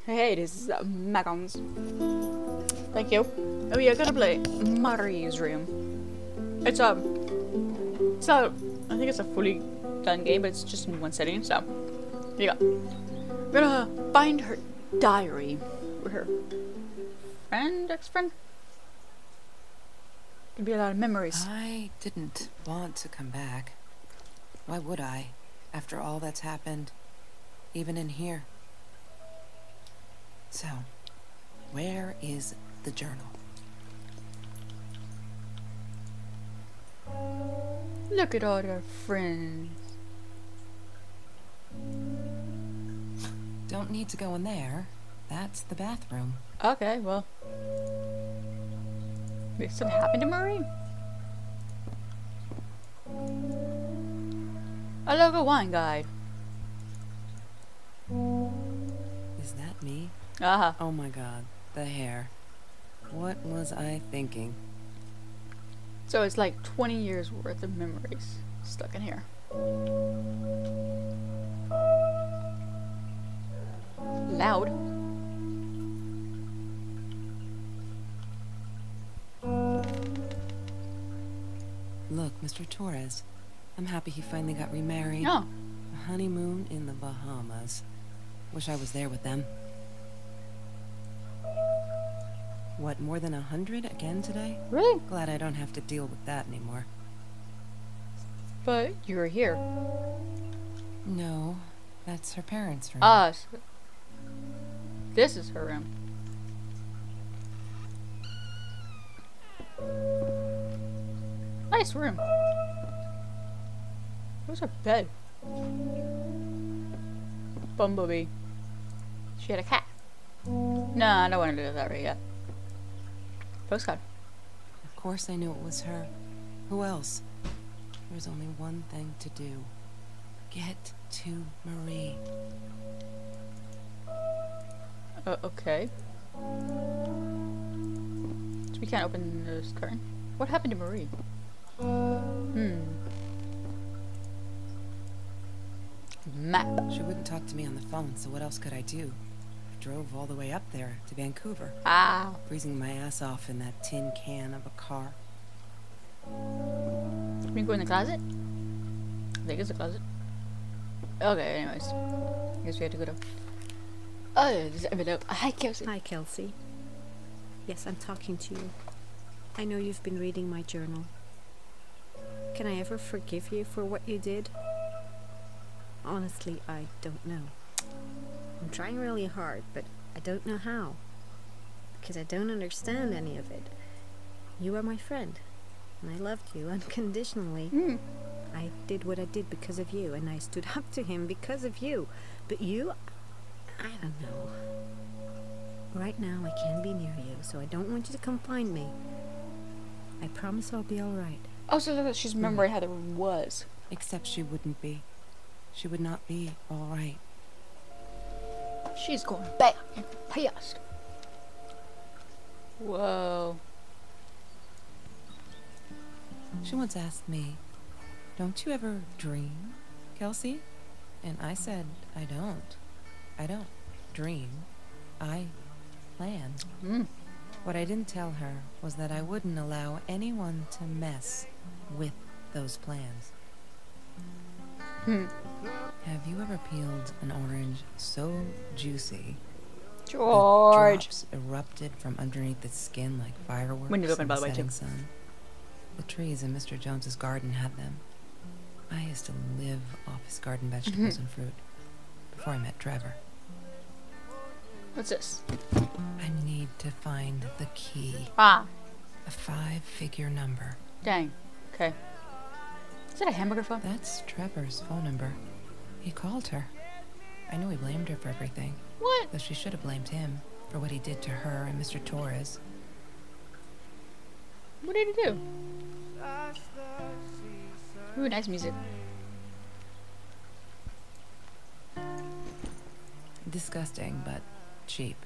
Hey, this is Magons. Thank you. Oh yeah, gotta play Marie's Room. It's a, I think it's a fully done game, but it's just in one setting, so here you go. We're gonna find her diary with her friend, ex-friend. Could be a lot of memories. I didn't want to come back. Why would I, after all that's happened, even in here? So, where is the journal? Look at all their friends. Don't need to go in there. That's the bathroom. Okay, well. Maybe something happened to Marie? A local wine guide. Is that me? Uh-huh. Oh my god, the hair. What was I thinking? So it's like 20 years worth of memories stuck in here. Loud. Look, Mr. Torres. I'm happy he finally got remarried. Oh. A honeymoon in the Bahamas. Wish I was there with them. What, more than 100 again today? Really? Glad I don't have to deal with that anymore. But you were here. No, that's her parents' room. Ah, so this is her room. Nice room. Where's her bed? Bumblebee. She had a cat. No, I don't want to do that right yet. Postcard. Of course I knew it was her. Who else? There's only one thing to do. Get to Marie. Okay. So we can't open this curtain. What happened to Marie? Map. She wouldn't talk to me on the phone, so what else could I do? I drove all the way up there to Vancouver. Ah. Freezing my ass off in that tin can of a car. Can we go in the closet? I think it's a closet. Okay, anyways. I guess we have to go to... Oh, there's an envelope. Hi, Kelsey. Hi, Kelsey. Yes, I'm talking to you. I know you've been reading my journal. Can I ever forgive you for what you did? Honestly, I don't know. I'm trying really hard, but I don't know how. Because I don't understand any of it. You are my friend, and I loved you unconditionally. I did what I did because of you, and I stood up to him because of you. But you, I don't know. Right now, I can't be near you, so I don't want you to come find me. I promise I'll be alright. Oh, so look, she's remembering how the room was. Except she wouldn't be. She would not be alright. She's going back and past. Whoa. She once asked me, "Don't you ever dream, Kelsey?" And I said, I don't. I don't dream. I plan. What I didn't tell her was that I wouldn't allow anyone to mess with those plans. Have you ever peeled an orange so juicy George. drops erupted from underneath its skin like fireworks Window's open, in by the the way, setting too. sun? The trees in Mr. Jones's garden had them. I used to live off his garden vegetables and fruit before I met Trevor. What's this? I need to find the key. Ah. A 5-figure number. Dang. Okay. Is that a hamburger phone? That's Trevor's phone number. He called her. I knew he blamed her for everything. What? Though she should have blamed him for what he did to her and Mr. Torres. What did he do? Ooh, nice music. Disgusting, but cheap.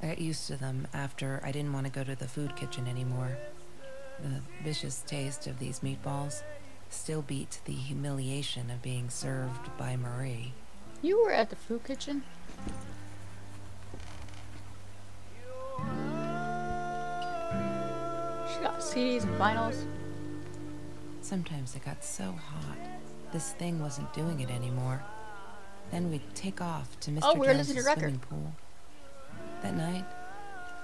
I got used to them after I didn't want to go to the food kitchen anymore. The vicious taste of these meatballs still beat the humiliation of being served by Marie. You were at the food kitchen? She got CDs and vinyls. Sometimes it got so hot, this thing wasn't doing it anymore. Then we'd take off to Mr. Oh, we're Jones's listening to record. swimming pool. That night,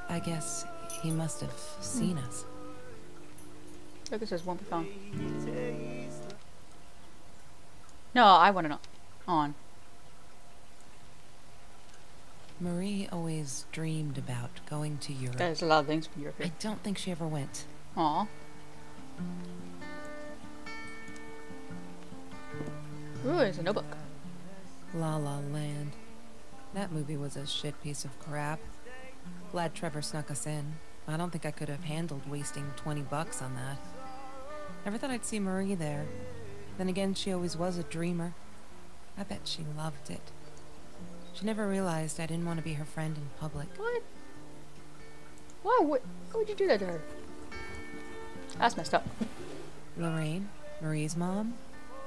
I guess he must have seen us. Look, it says won't be found. No, I want it on. Marie always dreamed about going to Europe. There's a lot of things from Europe I here. don't think she ever went. Aw. Ooh, it's a notebook. La La Land. That movie was a shit piece of crap. Glad Trevor snuck us in. I don't think I could have handled wasting $20 on that. Never thought I'd see Marie there. Then again, she always was a dreamer. I bet she loved it. She never realized I didn't want to be her friend in public. What? Why would you do that to her? That's messed up. Lorraine, Marie's mom,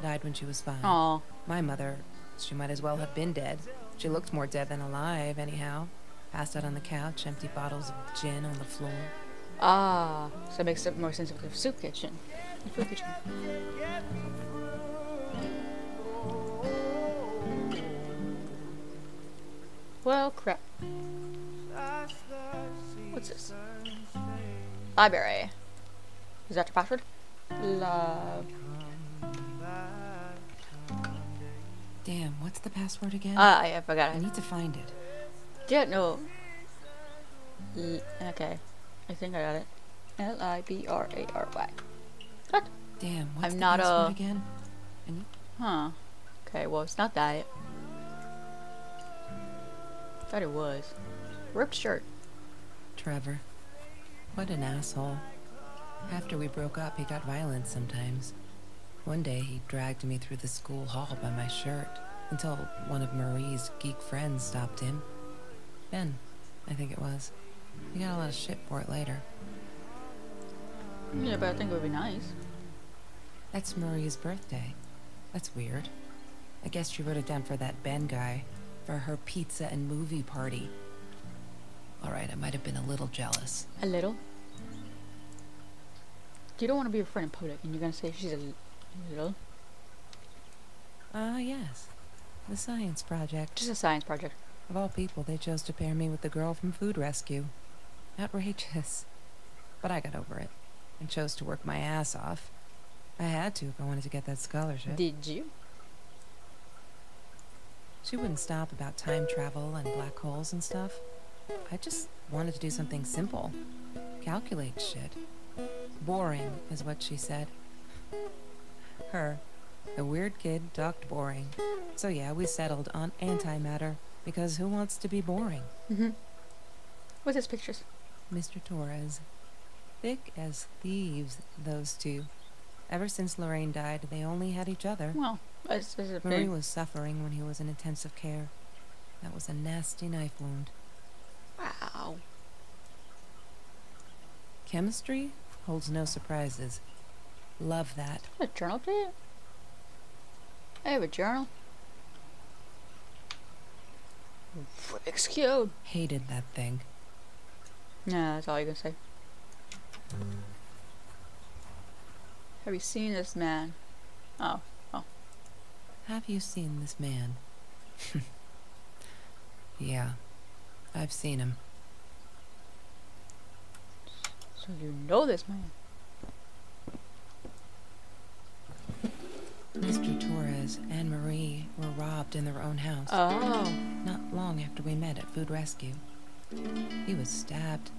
died when she was 5. Aw. My mother, she might as well have been dead. She looked more dead than alive, anyhow. Passed out on the couch, empty bottles of gin on the floor. Ah, so it makes it more sense of the soup kitchen. The food kitchen. Well, crap. What's this? Library. Is that your password? Love. Damn, what's the password again? I forgot I it. need to find it. Yeah, no. Okay. I think I got it. Library. What? Damn, what's I'm the not password a- again? Huh. Okay, well, it's not that. Thought it was. Ripped shirt. Trevor. What an asshole. After we broke up, he got violent sometimes. One day, he dragged me through the school hall by my shirt until one of Marie's geek friends stopped him. Ben, I think it was. He got a lot of shit for it later. Yeah, but I think it would be nice. That's Marie's birthday. That's weird. I guess she wrote it down for that Ben guy, for her pizza and movie party. Alright, I might have been a little jealous. A little. You don't want to be a friend in public, and you're gonna say she's a little. Yes. The science project. Just a science project. Of all people, they chose to pair me with the girl from Food Rescue. Outrageous. But I got over it, and chose to work my ass off. I had to if I wanted to get that scholarship. Did you? She wouldn't stop about time travel and black holes and stuff. I just wanted to do something simple. Calculate shit. Boring, is what she said. Her, the weird kid, talked boring. So yeah, we settled on antimatter, because who wants to be boring? Mm-hmm. What's his pictures? Mr. Torres. Thick as thieves, those two. Ever since Lorraine died, they only had each other. Well, that's a Marie thing. was suffering when he was in intensive care. That was a nasty knife wound. Wow. Chemistry holds no surprises. Love that. A journal page? I have a journal. Freaks cute. Hated that thing. Nah, that's all you can say. Have you seen this man? Oh. Have you seen this man? Yeah, I've seen him. So you know this man. Mr. Torres and Marie were robbed in their own house. Oh. Not long after we met at Food Rescue. He was stabbed.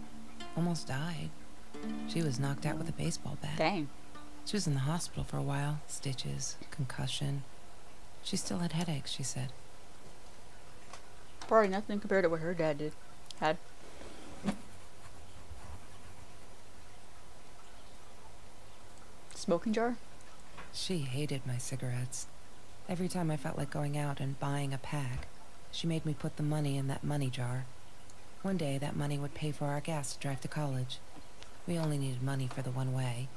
Almost died. She was knocked out with a baseball bat. Dang. She was in the hospital for a while. Stitches, concussion. She still had headaches, she said. Probably nothing compared to what her dad had. Smoking jar? She hated my cigarettes. Every time I felt like going out and buying a pack, she made me put the money in that money jar. One day, that money would pay for our gas to drive to college. We only needed money for the one way.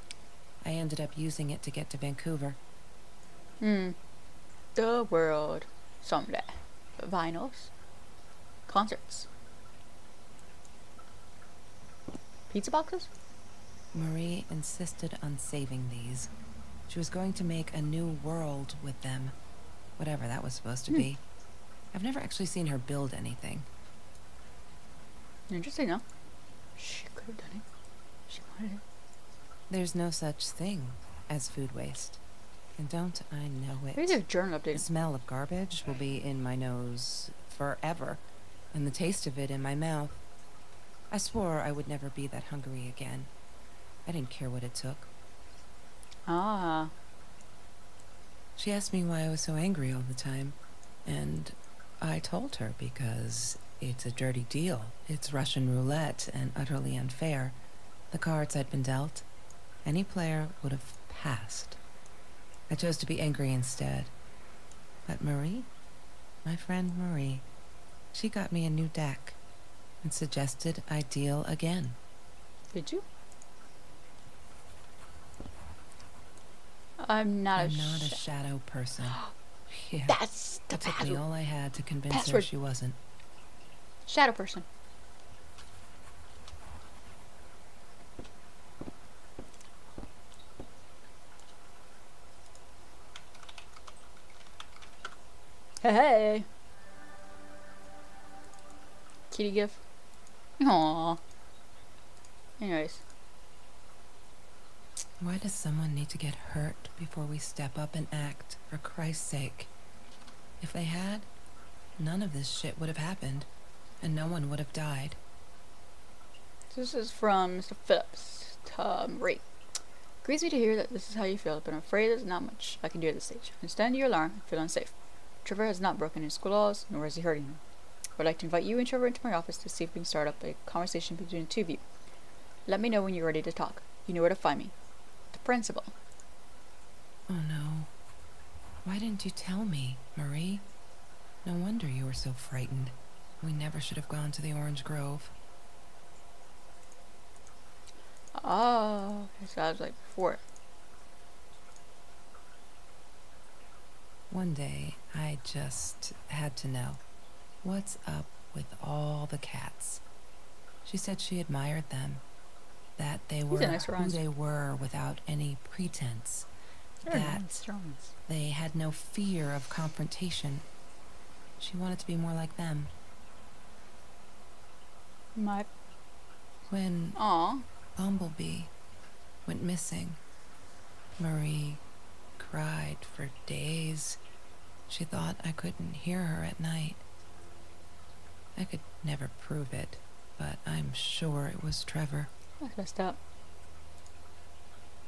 I ended up using it to get to Vancouver. The world. Someday. Vinyls. Concerts. Pizza boxes? Marie insisted on saving these. She was going to make a new world with them, whatever that was supposed to be. I've never actually seen her build anything. Interesting, no? She could have done it. She wanted it. There's no such thing as food waste. And don't I know it? Maybe a journal The update. smell of garbage will be in my nose forever, and the taste of it in my mouth. I swore I would never be that hungry again. I didn't care what it took. Ah. She asked me why I was so angry all the time, and I told her because it's a dirty deal. It's Russian roulette and utterly unfair. The cards I'd been dealt, any player would have passed. I chose to be angry instead. But Marie, my friend Marie, she got me a new deck and suggested I deal again. Did you? I'm not I'm not a shadow person. Yeah, That's the it took me password. all I had to convince her Password. she wasn't. Shadow person. Hey. Kitty gif. Aww. Anyways. Why does someone need to get hurt before we step up and act, for Christ's sake? If they had, none of this shit would have happened, and no one would have died. This is from Mr. Phillips to Marie. Grieves me to hear that this is how you feel, but I'm afraid there's not much I can do at this stage. I understand your alarm and feel unsafe. Trevor has not broken any school laws, nor is he hurting them. I would like to invite you and Trevor into my office to see if we can start up a conversation between the two of you. Let me know when you're ready to talk. You know where to find me. The principal. Oh no. Why didn't you tell me, Marie? No wonder you were so frightened. We never should have gone to the Orange Grove. Oh, so I was like before. One day, I just had to know. What's up with all the cats? She said she admired them. That they were a nice who Ryan's. they were without any pretense. That they had no fear of confrontation. She wanted to be more like them. My. When Aw. Bumblebee went missing, Marie cried for days. She thought I couldn't hear her at night. I could never prove it, but I'm sure it was Trevor. That's messed up.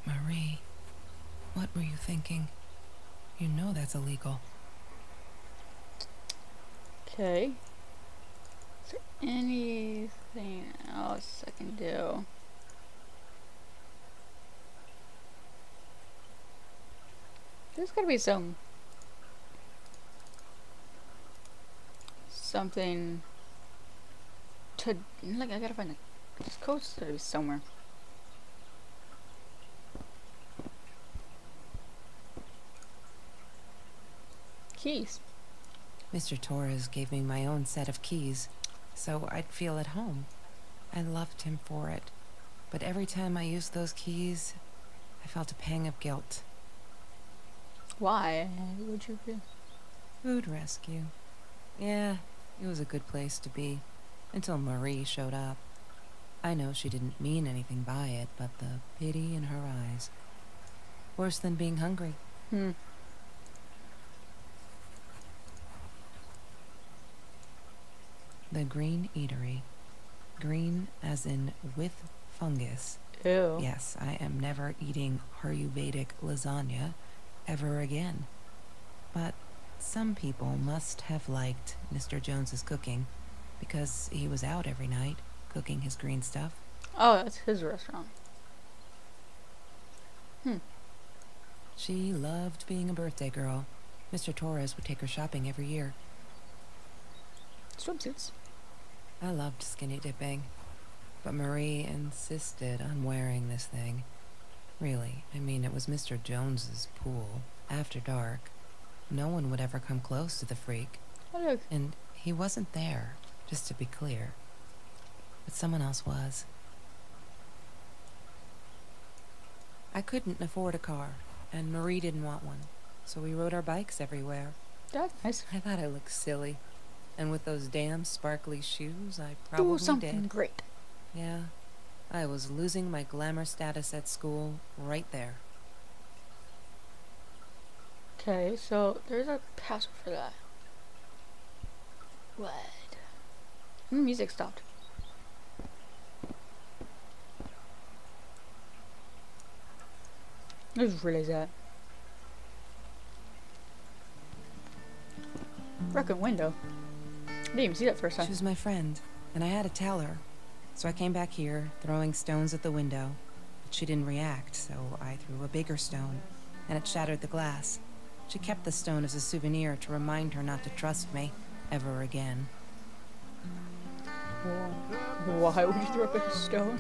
Marie, what were you thinking? You know that's illegal. Okay. Is there anything else I can do? There's gotta be something to, like, I gotta find this code's gotta be somewhere. Keys. Mr. Torres gave me my own set of keys, so I'd feel at home. I loved him for it, but every time I used those keys, I felt a pang of guilt. Why would you feel? Food rescue. Yeah, it was a good place to be, until Marie showed up. I know she didn't mean anything by it, but the pity in her eyes. Worse than being hungry. The Green Eatery. Green as in with fungus. Ew. Yes, I am never eating Ayurvedic lasagna ever again. But some people must have liked Mr. Jones's cooking, because he was out every night cooking his green stuff. Oh, that's his restaurant. She loved being a birthday girl. Mr. Torres would take her shopping every year. Swimsuits. I loved skinny dipping, but Marie insisted on wearing this thing. Really, I mean, it was Mr. Jones's pool, after dark. No one would ever come close to the freak, Oh, look. and he wasn't there, just to be clear. But someone else was. I couldn't afford a car, and Marie didn't want one, so we rode our bikes everywhere. That's nice. I thought I looked silly, and with those damn sparkly shoes, I Do probably something did. great. Yeah, I was losing my glamour status at school right there. Okay, so there's a password for that. What? Music stopped. I just realized that. Broken window. I didn't even see that first She time. was my friend, and I had to tell her. So I came back here, throwing stones at the window, but she didn't react, so I threw a bigger stone, and it shattered the glass. She kept the stone as a souvenir to remind her not to trust me ever again. Why would you throw up a stone?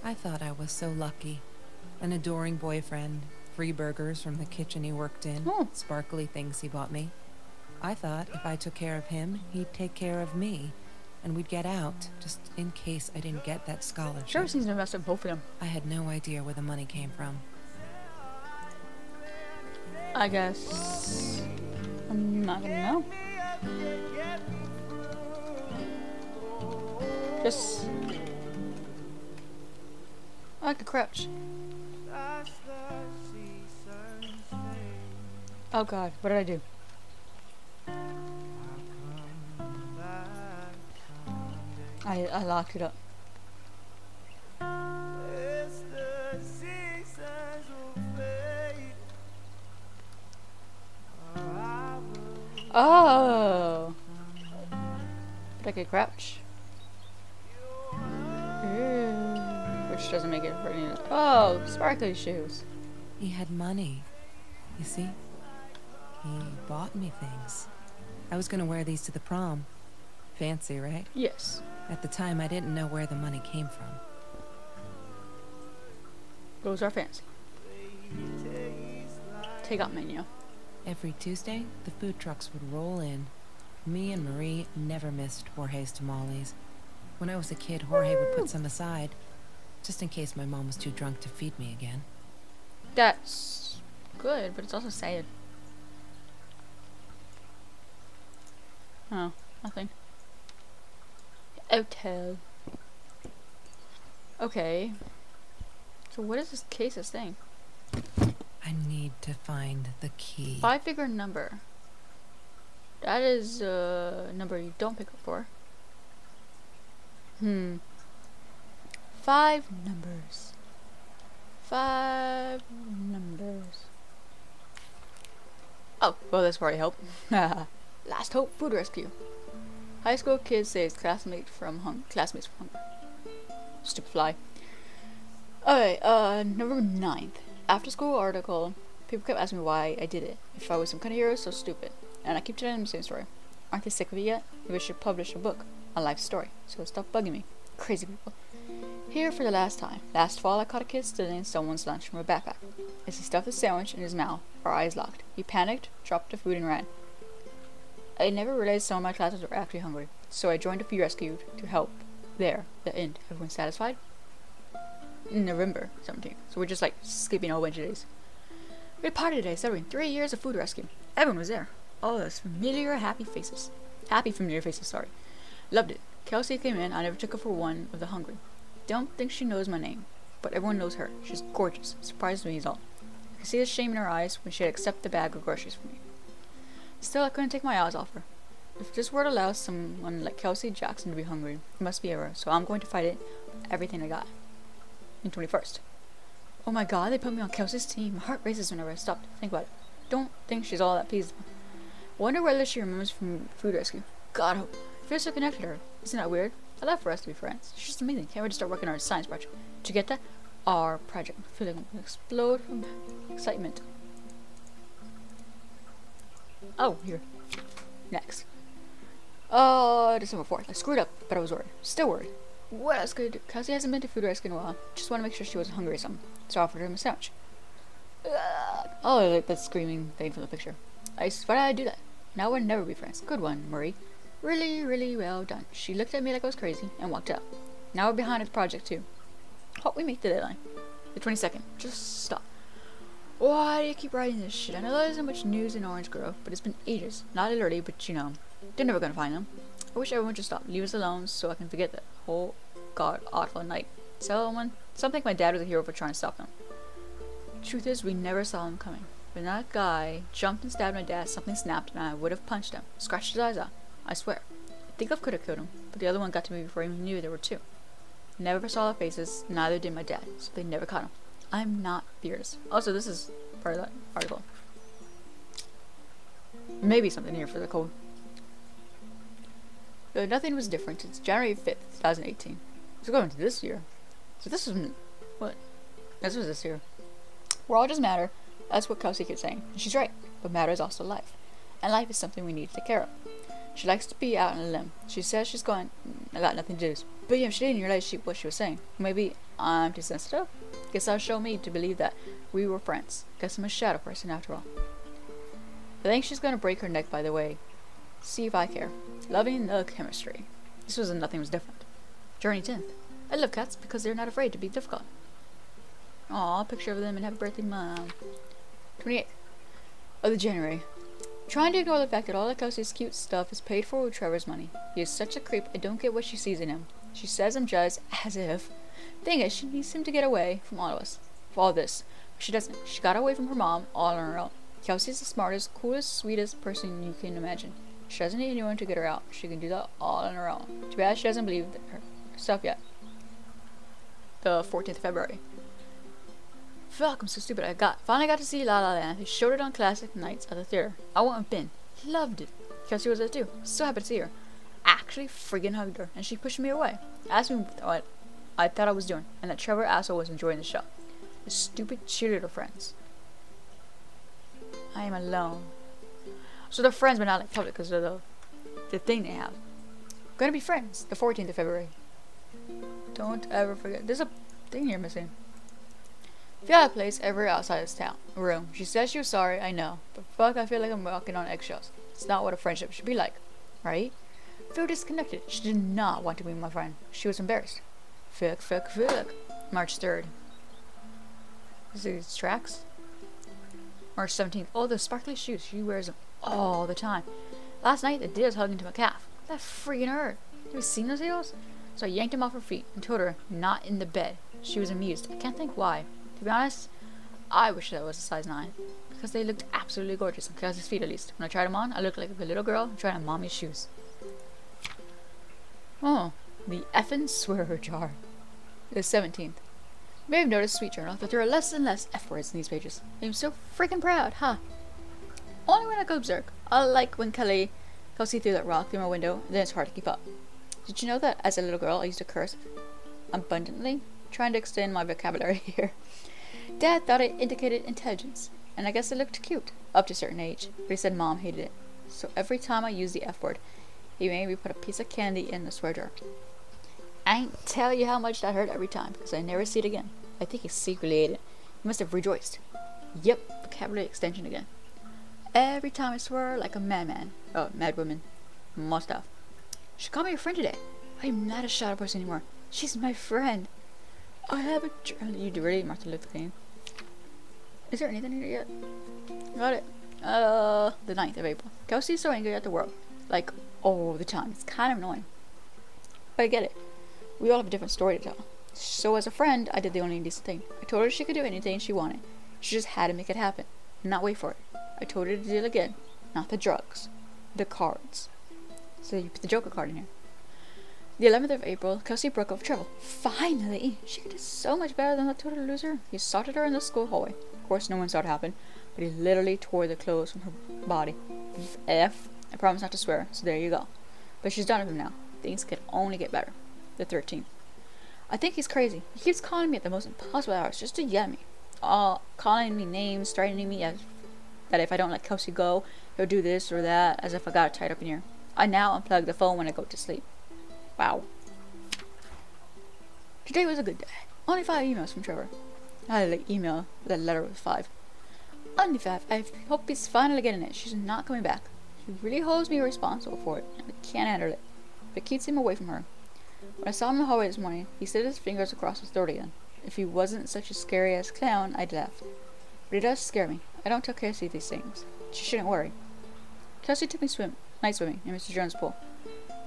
I thought I was so lucky. An adoring boyfriend, free burgers from the kitchen he worked in, Oh. sparkly things he bought me. I thought if I took care of him, he'd take care of me, and we'd get out, just in case I didn't get that scholarship. Sure seems to invest in both of them. I had no idea where the money came from. I guess I'm not gonna know. Just I could crouch. Oh god, what did I do? I locked it up. Oh, but I could crouch. Which doesn't make it pretty. Oh, sparkly shoes. He had money. You see? He bought me things. I was gonna wear these to the prom. Fancy, right? Yes. At the time, I didn't know where the money came from. Those are fancy. Take out menu. Every Tuesday, the food trucks would roll in. Me and Marie never missed Jorge's tamales. When I was a kid, Jorge would put some aside, just in case my mom was too drunk to feed me again. That's good, but it's also sad. Oh, nothing. Hotel. Okay. So what is this case's thing? I need to find the key. 5-figure number. That is a number you don't pick up for. 5 numbers. 5 numbers. Oh, well, this probably help. Last Hope Food Rescue. High school kid saves classmates from hunger. Stupid fly. Okay, November 9th. After school article. People kept asking me why I did it. If I was some kind of hero, so stupid. And I keep telling them the same story. Aren't they sick of it yet? Maybe I should publish a book. A life story. So stop bugging me. Crazy people. Here for the last time. Last fall I caught a kid stealing someone's lunch from a backpack. As he stuffed a sandwich in his mouth, our eyes locked. He panicked, dropped the food and ran. I never realized some of my classes were actually hungry. So I joined a few rescued to help. There. The end. Everyone satisfied? November 17th. So we're just like skipping a whole bunch of days. We had a party today celebrating 3 years of food rescue. Everyone was there. All those familiar, happy faces. Happy, familiar faces, sorry. Loved it. Kelsey came in. I never took her for one of the hungry. Don't think she knows my name, but everyone knows her. She's gorgeous. Surprised me is all. I could see the shame in her eyes when she had accepted the bag of groceries from me. Still, I couldn't take my eyes off her. If this word allows someone like Kelsey Jackson to be hungry, it must be ever. So I'm going to fight it with everything I got. In 21st. Oh my god, they put me on Kelsey's team. My heart races whenever I stop to think about it. Don't think she's all that pleased. Wonder whether she remembers from food rescue. God, I hope. I feel so connected to her. Isn't that weird? I'd love for us to be friends. She's just amazing. Can't wait to start working on our science project. Did you get that? Our project. I'm feeling like explode from excitement. Oh, here. Next. December 4th. I screwed up, but I was worried. Still worried. What else could I do? Kelsey hasn't been to food rescue in a while. Just want to make sure she wasn't hungry or something. So I offered her a sandwich. Oh, I like that screaming thing from the picture. Why did I do that? Now we'll never be friends. Good one, Marie. Really, really well done. She looked at me like I was crazy and walked out. Now we're behind at the project too. Hope we make the deadline. The 22nd. Just stop. Why do you keep writing this shit? I know there isn't much news in Orange Grove, but it's been ages. Not literally, but you know. They're never gonna find them. I wish everyone would just stop. Leave us alone so I can forget that whole god awful night. Something my dad was a hero for trying to stop them. Truth is, we never saw him coming. When that guy jumped and stabbed my dad, something snapped and I would have punched him. Scratched his eyes out. I swear. I think I could have killed him, but the other one got to me before I even knew there were two. Never saw their faces, neither did my dad, so they never caught him. I'm not fearless. Also, this is part of that article. Maybe something here for the code. But nothing was different since January 5th, 2018. It's going to this year. So this was... what? This was this year. We're all just matter. That's what Kelsey keeps saying. And she's right. But matter is also life. And life is something we need to take care of. She likes to be out on a limb. She says she's going... I got nothing to do. But yeah, she didn't realize what she was saying. Maybe I'm too sensitive? Guess I'll show me to believe that we were friends. Guess I'm a shadow person after all. I think she's gonna break her neck, by the way. See if I care. Loving the chemistry. This was Nothing Was Different. Journey 10th. I love cats because they're not afraid to be difficult. Aw, picture of them and happy birthday, Mom. 28th of the January. Trying to ignore the fact that all of Kelsey's cute stuff is paid for with Trevor's money. He is such a creep, I don't get what she sees in him. She says I'm jealous, as if. Thing is, she needs him to get away from all of us. For all this. But she doesn't. She got away from her mom all on her own. Kelsey's the smartest, coolest, sweetest person you can imagine. She doesn't need anyone to get her out. She can do that all on her own. Too bad she doesn't believe herself yet. The 14th of February. Fuck, I'm so stupid. Finally got to see La La Land. They showed it on classic nights at the theater. I went with Ben. Loved it. Kelsey was there too. So happy to see her. Actually friggin' hugged her, and she pushed me away. Asked me what I thought I was doing, and that Trevor asshole was enjoying the show. The stupid cheerleader friends. I am alone. So they're friends, but not like public because of the thing they have. Gonna be friends. The 14th of February. Don't ever forget. There's a thing here missing. Feel out of place ever outside this town room. She says she was sorry, I know. But fuck, I feel like I'm walking on eggshells. It's not what a friendship should be like. Right? I feel disconnected. She did not want to be my friend. She was embarrassed. Fuck. March 3rd. Is these tracks? March 17th. Oh, those sparkly shoes. She wears them all the time. Last night, the deer was hugging to my calf. That freaking hurt. Have you seen those heels? So I yanked him off her feet and told her not in the bed. She was amused. I can't think why. To be honest, I wish that was a size 9. Because they looked absolutely gorgeous on Kelsey's feet at least. When I tried them on, I looked like a little girl trying on mommy's shoes. Oh, the effing swear jar. The 17th. You may have noticed, Sweet Journal, that there are less and less F words in these pages. I'm so freaking proud, huh? Only when I go berserk. I like when Kelsey threw that rock through my window, and then it's hard to keep up. Did you know that as a little girl I used to curse abundantly? Trying to extend my vocabulary here. Dad thought it indicated intelligence, and I guess it looked cute, up to a certain age, but he said Mom hated it. So every time I used the F word, he made me put a piece of candy in the swear jar. I ain't tell you how much that hurt every time, because I never see it again. I think he secretly ate it. He must have rejoiced. Yep, vocabulary extension again. Every time I swear like a madman. Oh, mad woman. Must have. She called me a friend today. I'm not a shadow person anymore. She's my friend. I have a journal. You really, Martin Luther King. Is there anything here yet? Got it. The 9th of April. Kelsey's so angry at the world. Like, all the time. It's kind of annoying. But I get it. We all have a different story to tell. So as a friend, I did the only decent thing. I told her she could do anything she wanted. She just had to make it happen. Not wait for it. I told her to deal again. Not the drugs. The cards. So you put the Joker card in here. The 11th of April, Kelsey broke up with Trevor. Finally! She did so much better than that total loser. He assaulted her in the school hallway. Of course, no one saw it happen, but he literally tore the clothes from her body. F. I promise not to swear, so there you go. But she's done with him now. Things can only get better. The 13th. I think he's crazy. He keeps calling me at the most impossible hours just to yell at me. Calling me names, threatening me as that if I don't let Kelsey go, he'll do this or that, as if I got it tied up in here. I now unplug the phone when I go to sleep. Wow. Today was a good day. Only 5 emails from Trevor. I had to email that letter with 5. Only 5. I hope he's finally getting it. She's not coming back. He really holds me responsible for it, and I can't handle it. But it keeps him away from her. When I saw him in the hallway this morning, he slid his fingers across his throat again. If he wasn't such a scary-ass clown, I'd laugh. But he does scare me. I don't tell Cassie these things. She shouldn't worry. Kelsey took me night swimming in Mr. Jones' pool.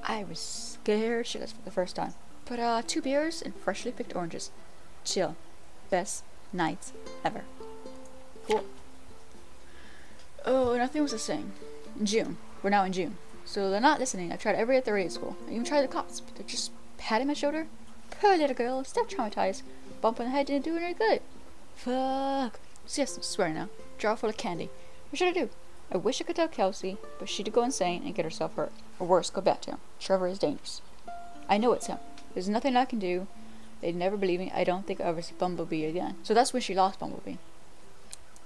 I was scared shitless for the first time. But 2 beers and freshly picked oranges. Chill. Best nights ever. Cool. Oh, nothing was the same. In June. We're now in June. So they're not listening. I've tried every authority at school. I even tried the cops, but they're just patting my shoulder. Poor little girl, still traumatized. Bump on the head didn't do her any good. Fuck. So yes, I'm swearing now. Jar full of candy. What should I do? I wish I could tell Kelsey, but she'd go insane and get herself hurt. Or worse, go back to him. Trevor is dangerous. I know it's him. There's nothing I can do. They'd never believe me. I don't think I'll ever see Bumblebee again. So that's when she lost Bumblebee.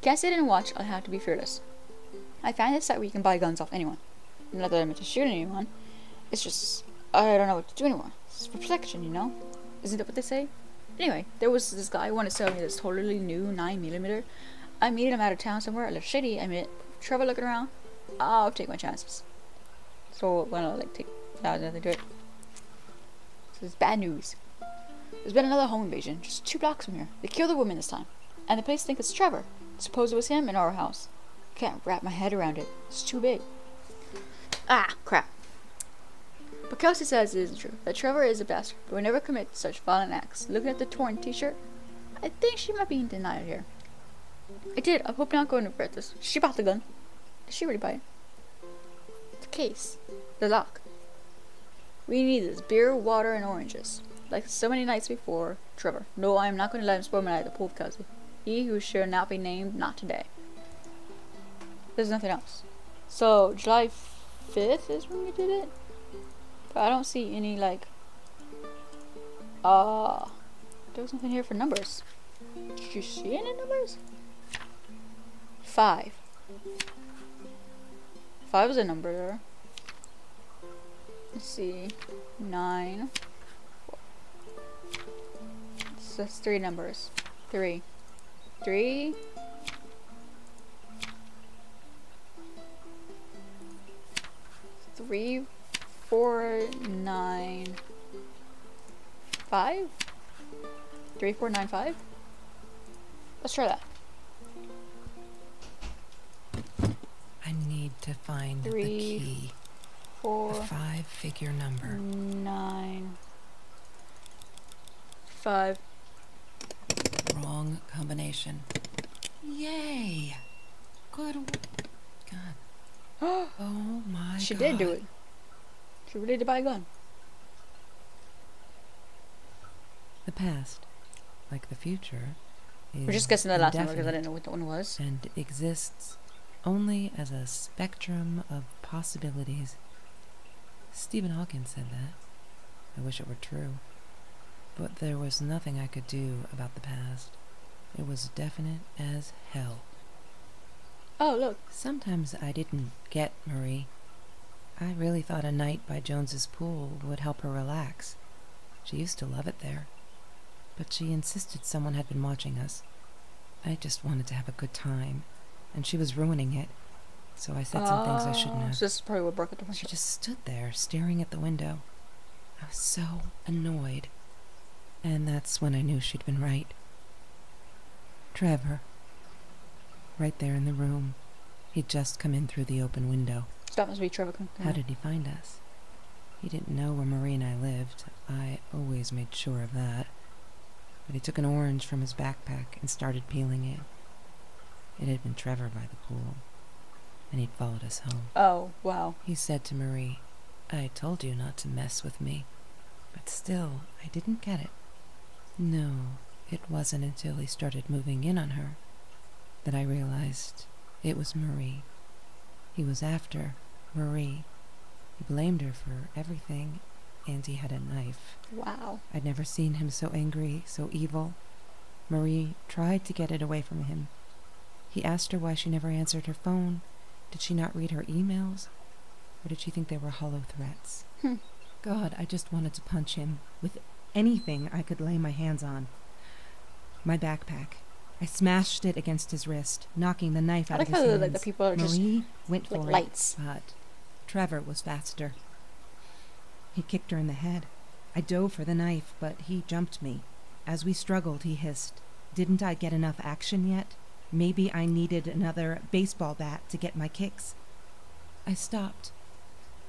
Can't sit and watch. I'll have to be fearless. I found this site where you can buy guns off anyone. Not that I meant to shoot anyone. It's just, I don't know what to do anymore. It's for protection, you know? Isn't that what they say? Anyway, there was this guy who wanted to sell me this totally new 9mm. I meeting him out of town somewhere. A little shady, I admit. Trevor looking around. I'll take my chances. So, why not, like, nothing to it. So, it's bad news. There's been another home invasion, just 2 blocks from here. They killed a woman this time. And the police think it's Trevor. Suppose it was him in our house. Can't wrap my head around it. It's too big. Ah, crap. But Kelsey says it isn't true. That Trevor is a bastard, but would never commit such violent acts. Looking at the torn t-shirt, I think she might be in denial here. I did. I hope not going to regret this. She bought the gun. Did she really buy it? The case. The lock. We need this. Beer, water, and oranges. Like so many nights before, Trevor. No, I am not going to let him spoil my night at the pool, Kelsey. He who shall not be named, not today. There's nothing else. So, July 5th is when we did it? But I don't see any, like... there was nothing here for numbers. Did you see any numbers? 5. 5 is a number there. Let's see. 9. So that's 3 numbers. 3. 3. 3, 4, 9, 5? 3, 4, 9, 5? Let's try that. I need to find 3, the key. 4, a 5-figure number. 9, 5. Wrong combination. Yay! Good. God. Oh my God. She did do it. She really did buy a gun. The past, like the future, is We're just guessing the last number because I indefinite didn't know what that one was. and exists only as a spectrum of possibilities. Stephen Hawking said that. I wish it were true. But there was nothing I could do about the past. It was definite as hell. Oh, look. Sometimes I didn't get Marie. I really thought a night by Jones's pool would help her relax. She used to love it there. But she insisted someone had been watching us. I just wanted to have a good time, and she was ruining it. So I said some things I shouldn't have. So this is probably what broke up the She friendship. just stood there, staring at the window. I was so annoyed. And that's when I knew she'd been right. Trevor. Right there in the room. He'd just come in through the open window. So that must be Trevor. How did he find us? He didn't know where Marie and I lived. I always made sure of that. But he took an orange from his backpack and started peeling it. It had been Trevor by the pool, and he'd followed us home. Oh, wow. He said to Marie, "I told you not to mess with me." But still, I didn't get it. No, it wasn't until he started moving in on her that I realized it was Marie. He was after Marie. He blamed her for everything, and he had a knife. Wow. I'd never seen him so angry, so evil. Marie tried to get it away from him. He asked her why she never answered her phone. Did she not read her emails? Or did she think they were hollow threats? God, I just wanted to punch him with anything I could lay my hands on. My backpack. I smashed it against his wrist, knocking the knife out of his hands. Like the people are just Marie went for like it, lights. but Trevor was faster. He kicked her in the head. I dove for the knife, but he jumped me. As we struggled, he hissed, "Didn't I get enough action yet? Maybe I needed another baseball bat to get my kicks." I stopped,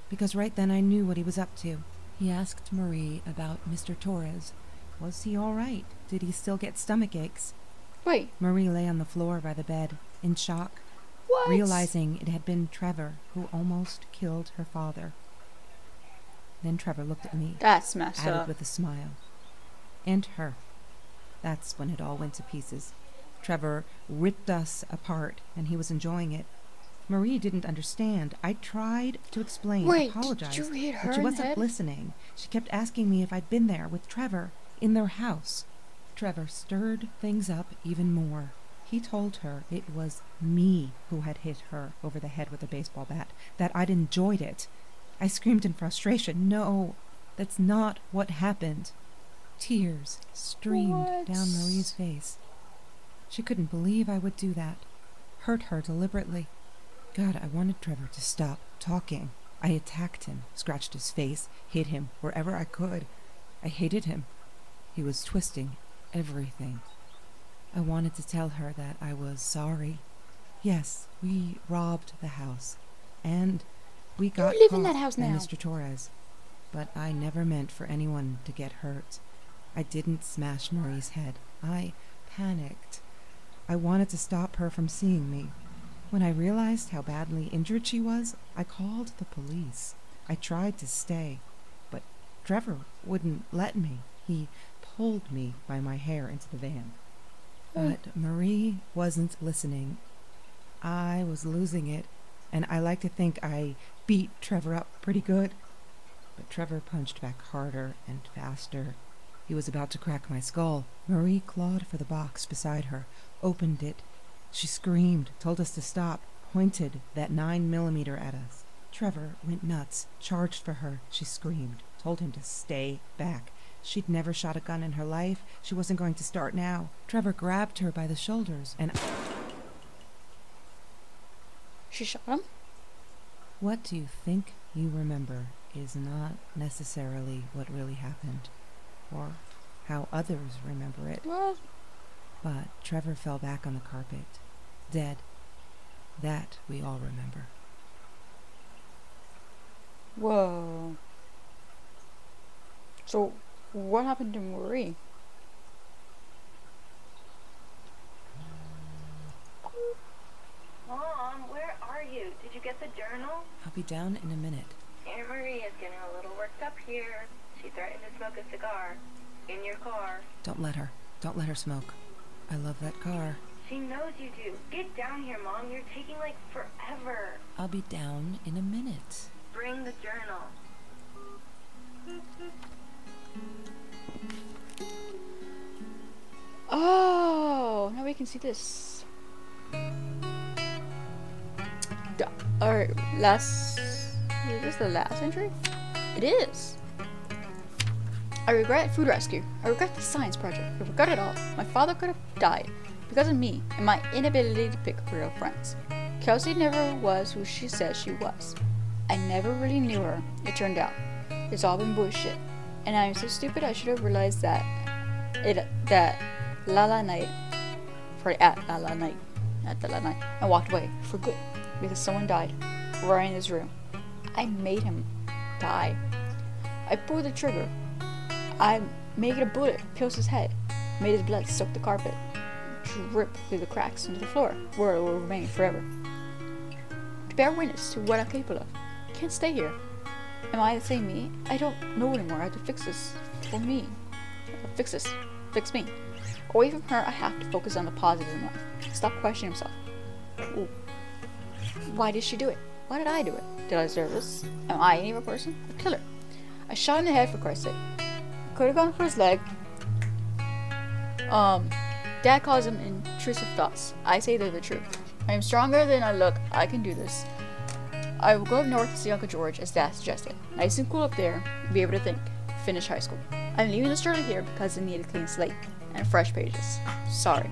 because right then I knew what he was up to. He asked Marie about Mr. Torres. Was he all right? Did he still get stomach aches? Wait. Marie lay on the floor by the bed, in shock, What? realizing it had been Trevor who almost killed her father. Then Trevor looked at me, That's messed added up. with a smile. And her. That's when it all went to pieces. Trevor ripped us apart, and he was enjoying it. Marie didn't understand. I tried to explain, Wait, apologize, did you hit her but she in the wasn't head? listening. She kept asking me if I'd been there with Trevor, in their house. Trevor stirred things up even more. He told her it was me who had hit her over the head with a baseball bat, that I'd enjoyed it. I screamed in frustration, "No, that's not what happened." Tears streamed What? down Marie's face. She couldn't believe I would do that. Hurt her deliberately. God, I wanted Trevor to stop talking. I attacked him, scratched his face, hit him wherever I could. I hated him. He was twisting everything. I wanted to tell her that I was sorry. Yes, we robbed the house. And we got live in caught that house by now. Mr. Torres. But I never meant for anyone to get hurt. I didn't smash Marie's head. I panicked. I wanted to stop her from seeing me. When I realized how badly injured she was, I called the police. I tried to stay, but Trevor wouldn't let me. He pulled me by my hair into the van. But Marie wasn't listening. I was losing it, and I like to think I beat Trevor up pretty good. But Trevor punched back harder and faster. He was about to crack my skull. Marie clawed for the box beside her, opened it. She screamed, told us to stop, pointed that 9mm at us. Trevor went nuts, charged for her. She screamed, told him to stay back. She'd never shot a gun in her life. She wasn't going to start now. Trevor grabbed her by the shoulders and... She shot him? What do you think you remember is not necessarily what really happened, or how others remember it. What? But Trevor fell back on the carpet, dead. That we all remember. Whoa. So, what happened to Marie? Mom, where are you? Did you get the journal? I'll be down in a minute. Aunt Marie is getting a little worked up here. She threatened to smoke a cigar. In your car. Don't let her. Don't let her smoke. I love that car. She knows you do. Get down here, Mom. You're taking like forever. I'll be down in a minute. Bring the journal. Oh, now we can see this. Alright, last... Is this the last entry? It is! I regret food rescue. I regret the science project. I regret it all. My father could have died because of me and my inability to pick real friends. Kelsey never was who she says she was. I never really knew her, it turned out. It's all been bullshit. And I'm so stupid I should have realized that Lala night at the Lala night and walked away for good because someone died right in this room. I made him die. I pulled the trigger. I made a bullet pierce his head, made his blood soak the carpet, drip through the cracks into the floor, where it will remain forever. To bear witness to what I'm capable of. I can't stay here. Am I the same me? I don't know anymore. I have to fix this for me. Fix this. Fix me. Away from her, I have to focus on the positive in life. Stop questioning himself. Ooh. Why did she do it? Why did I do it? Did I deserve this? Am I an evil person? A killer. I shot in the head for Christ's sake. Could have gone for his leg. Dad calls them intrusive thoughts. I say they're the truth. I am stronger than I look. I can do this. I will go up north to see Uncle George as Dad suggested. Nice and cool up there. Be able to think. Finish high school. I'm leaving this journal here because I need a clean slate and fresh pages. Sorry.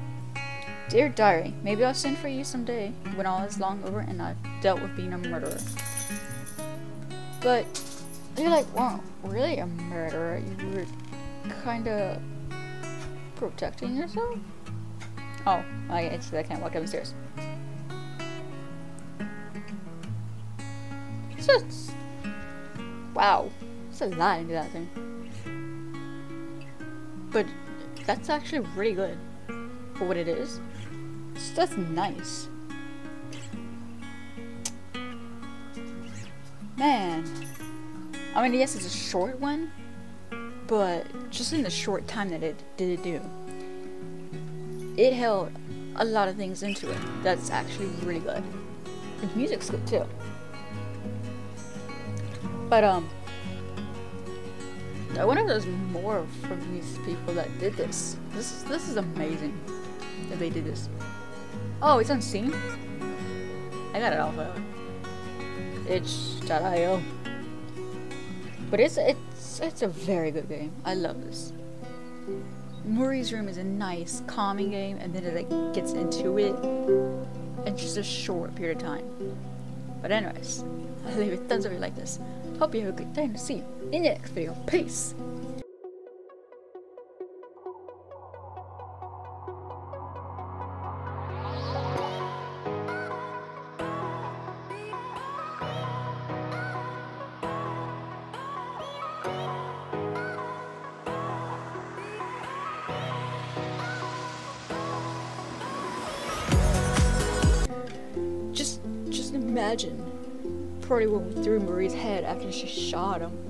Dear Diary, maybe I'll send for you someday when all is long over and I've dealt with being a murderer. But you're like, wow, really a murderer? You were kinda protecting yourself? Oh, I can't walk downstairs. It's just, wow, there's a lot into that thing. But that's actually really good for what it is. It's just nice. Man. I mean, yes, it's a short one, but just in the short time that it did do, it held a lot of things into it that's actually really good. The music's good too. But I wonder if there's more from these people that did this. This is amazing that they did this. Oh, it's on Steam? I got it off of itch.io. But it's a very good game. I love this. Murray's Room is a nice, calming game, and then it like gets into it in just a short period of time. But anyways, I'll leave it thumbs up if you like this. Hope you have a good day and see you in the next video. Peace! Just imagine probably what went through Marie's head after she shot him.